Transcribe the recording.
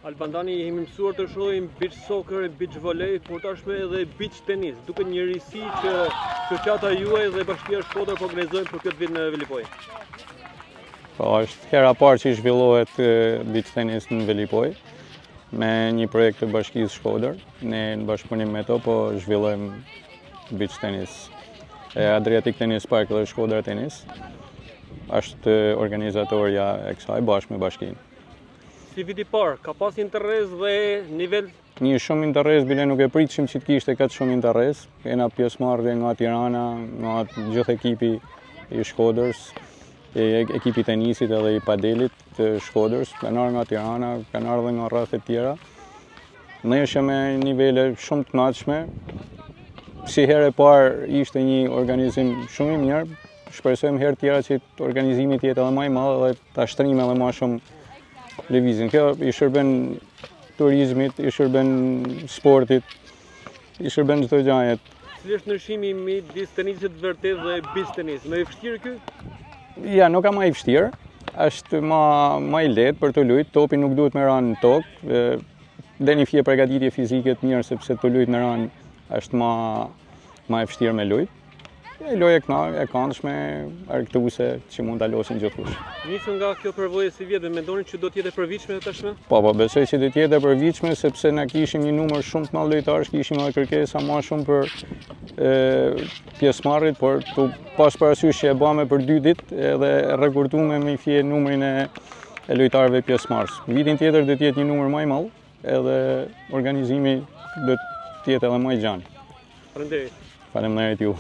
Albandani jemi mësuar të shohim beach soccer, beach volley, por tashme edhe beach tenis. Duket një risi që shoqata juaj dhe Bashkia Shkodër po organizojnë për këtë vit në Velipoj. Po, është hera parë që zhvillohet beach tenis në Velipoj me një projekt të Bashkisë Shkodër. Ne në bashkëpunim me to po zhvillojmë beach tenis. Adriatic Tennis Park dhe Shkodra Tenis është organizatorja e kësaj bashkë me bashkinë. Si viti parë, ka pas interes dhe nivel? Një shumë interes, bile nuk e pritshim që të kishte këtë shumë interes. Kena pjesëmarrje nga Tirana, nga gjithë ekipi i Shkodrës, ekipi tenisit edhe i padelit të Shkodrës, kanë ardhur nga Tirana, kanë ardhur nga rrethet tjera. Ne ishim me nivele shumë të këndshme. Si herë e parë ishte një organizim shumë i mirë. Shpresojmë herë tjera që organizimi të jetë edhe më i madh dhe ta shtrim edhe më shumë lëvizjen. Kjo i shërben turizmit, i shërben sportit, i shërben çdo gjaje. Cili është ndryshimi midis tenisit vërtet dhe beach tenis? Më i vështirë ky? Ja, nuk ka më i vështirë. Është më i lehtë për të luajtur. Topi nuk duhet me ranë në tokë. Dhe një fije përgatitje fizike të mirë sepse të luajt në ranë është më e vështirë me luajt. Loja e këndshme, argëtuese që mund ta losin gjithkush. Nisën nga kjo përvojë si vjetë, mendoni që do të jetë e përvitshme tashmë? Po, besoj që do të jetë e përvitshme sepse na kishim një numër shumë të madh lojtarësh, kishim edhe kërkesa më shumë për pjesëmarrjet, por pas parasysh që e bëme për 2 ditë edhe rekorduam me fije numrin e lojtarëve pjesëmarrës. Vitin tjetër do të jetë një numër më i madh edhe organizimi do të jetë edhe më i gjanë. Faleminderit. Faleminderit ju.